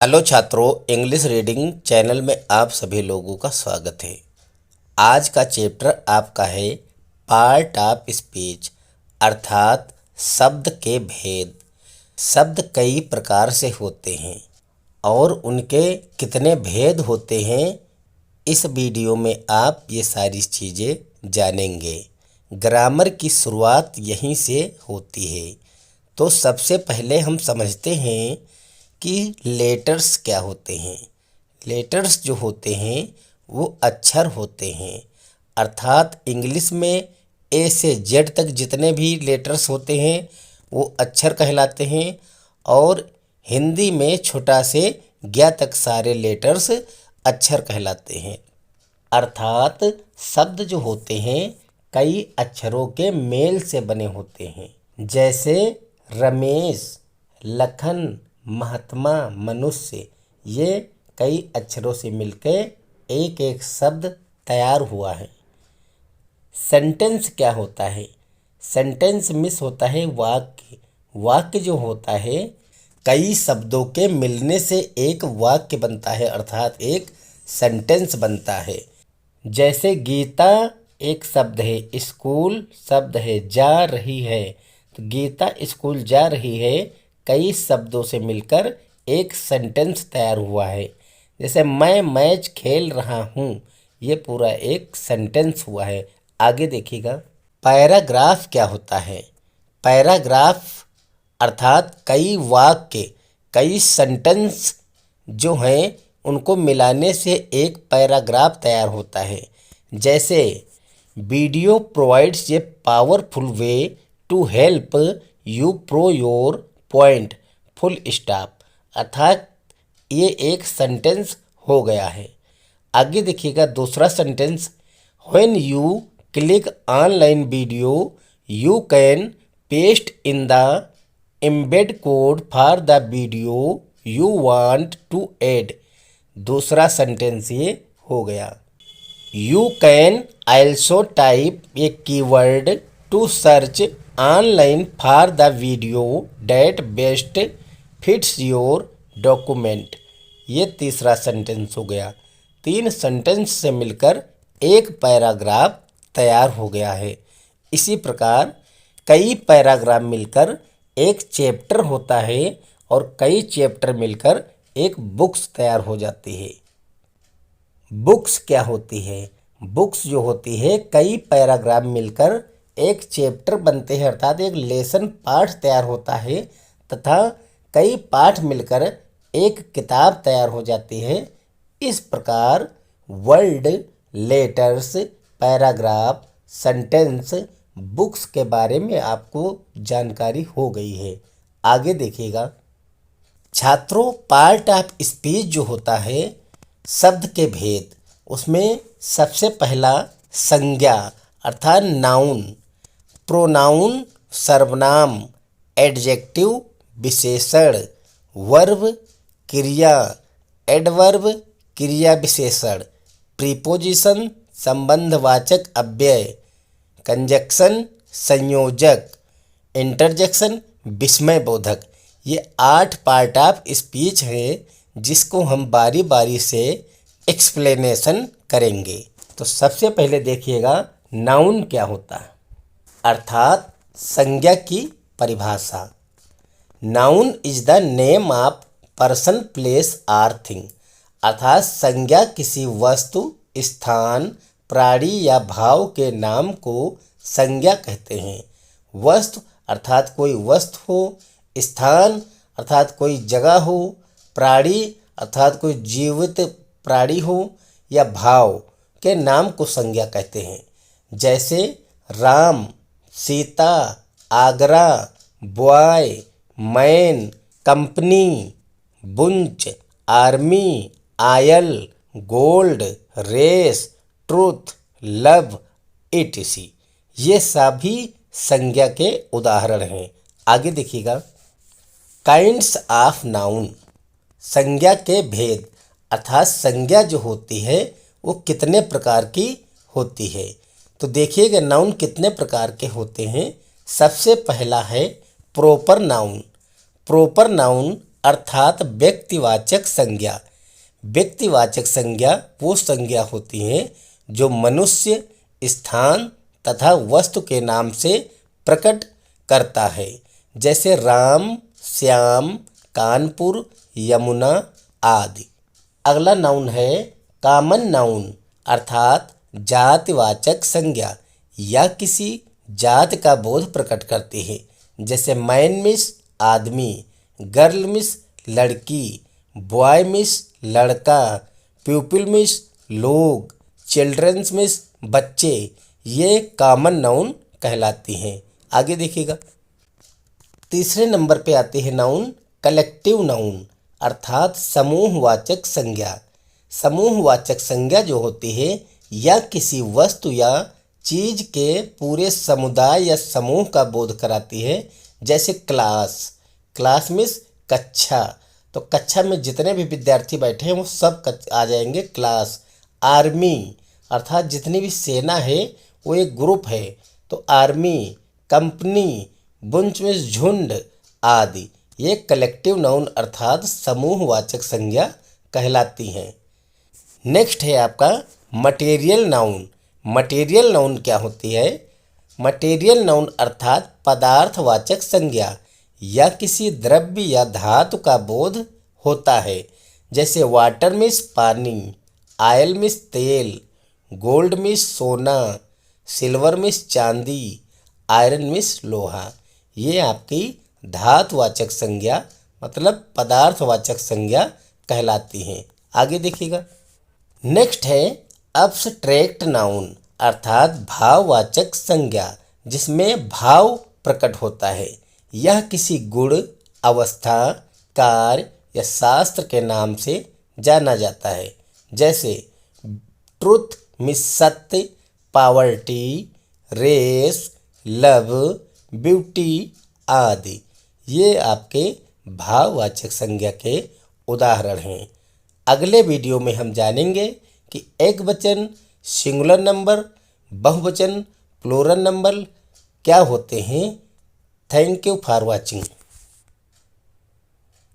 Hello छात्रों, English reading channel में आप सभी लोगों का स्वागत है। आज का चैप्टर आपका है पार्ट ऑफ स्पीच अर्थात शब्द के भेद। शब्द कई प्रकार से होते हैं और उनके कितने भेद होते हैं, इस वीडियो में आप ये सारी चीज़ें जानेंगे। ग्रामर की शुरुआत यहीं से होती है। तो सबसे पहले हम समझते हैं कि लेटर्स क्या होते हैं। लेटर्स जो होते हैं वो अक्षर होते हैं, अर्थात इंग्लिश में ए से जेड तक जितने भी लेटर्स होते हैं वो अक्षर कहलाते हैं और हिंदी में छोटा से ज्ञ तक सारे लेटर्स अक्षर कहलाते हैं। अर्थात शब्द जो होते हैं कई अक्षरों के मेल से बने होते हैं, जैसे रमेश, लखन, महात्मा, मनुष्य। ये कई अक्षरों से मिलकर एक एक शब्द तैयार हुआ है। सेंटेंस क्या होता है? सेंटेंस मिस होता है वाक्य। वाक्य जो होता है कई शब्दों के मिलने से एक वाक्य बनता है, अर्थात एक सेंटेंस बनता है। जैसे गीता एक शब्द है, स्कूल शब्द है, जा रही है। तो गीता स्कूल जा रही है कई शब्दों से मिलकर एक सेंटेंस तैयार हुआ है। जैसे मैं मैच खेल रहा हूँ, ये पूरा एक सेंटेंस हुआ है। आगे देखिएगा, पैराग्राफ क्या होता है? पैराग्राफ अर्थात कई वाक्य, कई सेंटेंस जो हैं उनको मिलाने से एक पैराग्राफ तैयार होता है। जैसे video provides a powerful way to help you prove your point full stop, अर्थात ये एक सेंटेंस हो गया है। आगे देखिएगा दूसरा sentence, when you click online video you can paste in the embed code for the video you want to add. दूसरा सेंटेंस ये हो गया। You can also type a keyword to search online for the video that best fits your document. ये तीसरा sentence हो गया। तीन sentence से मिलकर एक पैराग्राफ तैयार हो गया है। इसी प्रकार कई पैराग्राफ मिलकर एक चैप्टर होता है और कई चैप्टर मिलकर एक बुक्स तैयार हो जाती है। बुक्स क्या होती है? बुक्स जो होती है कई पैराग्राफ मिलकर एक चैप्टर बनते हैं, अर्थात एक लेसन पाठ तैयार होता है तथा कई पाठ मिलकर एक किताब तैयार हो जाती है। इस प्रकार word, letters, paragraph, sentence, books के बारे में आपको जानकारी हो गई है। आगे देखिएगा छात्रों, पार्ट ऑफ स्पीच जो होता है शब्द के भेद, उसमें सबसे पहला संज्ञा अर्थात नाउन, प्रोनाउन सर्वनाम, एडजेक्टिव विशेषण, वर्ब क्रिया, एडवर्ब क्रिया विशेषण, प्रीपोजिशन संबंधवाचक अव्यय, कंजक्शन संयोजक, इंटरजेक्शन विस्मय बोधक। ये 8 पार्ट ऑफ स्पीच हैं जिसको हम बारी बारी से एक्सप्लेनेशन करेंगे। तो सबसे पहले देखिएगा नाउन क्या होता है, अर्थात संज्ञा की परिभाषा। Noun is the name of person, place or thing, अर्थात संज्ञा किसी वस्तु, स्थान, प्राणी या भाव के नाम को संज्ञा कहते हैं। वस्तु अर्थात कोई वस्तु हो, स्थान अर्थात कोई जगह हो, प्राणी अर्थात कोई जीवित प्राणी हो या भाव के नाम को संज्ञा कहते हैं। जैसे Ram, Sita, Agra, boy, man, company, bunch, army, oil, gold, race, truth, love, etc। ये सभी संज्ञा के उदाहरण हैं। आगे देखिएगा काइंड्स ऑफ नाउन, संज्ञा के भेद, अर्थात संज्ञा जो होती है वो कितने प्रकार की होती है। तो देखिएगा नाउन कितने प्रकार के होते हैं। सबसे पहला है प्रॉपर नाउन। प्रॉपर नाउन अर्थात व्यक्तिवाचक संज्ञा। व्यक्तिवाचक संज्ञा वो संज्ञा होती हैं जो मनुष्य, स्थान तथा वस्तु के नाम से प्रकट करता है, जैसे राम, श्याम, कानपुर, यमुना आदि। अगला नाउन है कॉमन नाउन अर्थात जातिवाचक संज्ञा या किसी जात का बोध प्रकट करती है, जैसे मैन मिस आदमी, गर्ल मिस लड़की, बॉय मिस लड़का, प्यूपिल मिस लोग, चिल्ड्रंस मिस बच्चे। ये कॉमन नाउन कहलाती हैं। आगे देखिएगा। तीसरे नंबर पे आती है नाउन कलेक्टिव नाउन अर्थात समूहवाचक संज्ञा। समूहवाचक संज्ञा जो होती है या किसी वस्तु या चीज के पूरे समुदाय या समूह का बोध कराती है, जैसे क्लास। क्लास मीन्स कक्षा, तो कक्षा में जितने भी विद्यार्थी बैठे हैं वो सब आ जाएंगे क्लास। आर्मी अर्थात जितनी भी सेना है वो एक ग्रुप है, तो आर्मी। कंपनी, बुंच में झुंड आदि, ये कलेक्टिव नाउन अर्थात समूहवाचक संज्ञा कहलाती हैं। नेक्स्ट है आपका मटेरियल नाउन। मटेरियल नाउन क्या होती है? मटेरियल नाउन अर्थात पदार्थवाचक संज्ञा या किसी द्रव्य या धातु का बोध होता है, जैसे वाटर मीन्स पानी, ऑयल मीन्स तेल, गोल्ड मीन्स सोना, सिल्वर मीन्स चांदी, आयरन मीन्स लोहा। ये आपकी धातुवाचक संज्ञा मतलब पदार्थवाचक संज्ञा कहलाती हैं। आगे देखिएगा। नेक्स्ट है अब्स्ट्रैक्ट नाउन अर्थात भाववाचक संज्ञा जिसमें भाव प्रकट होता है। यह किसी गुण, अवस्था, कार्य या शास्त्र के नाम से जाना जाता है, जैसे ट्रुथ मीन्स सत्य, पावर्टी, रेस, लव, ब्यूटी आदि। ये आपके भाववाचक संज्ञा के उदाहरण हैं। अगले वीडियो में हम जानेंगे कि एकवचन, सिंगुलर नंबर, बहुवचन, प्लूरल नंबर क्या होते हैं। Thank you for watching.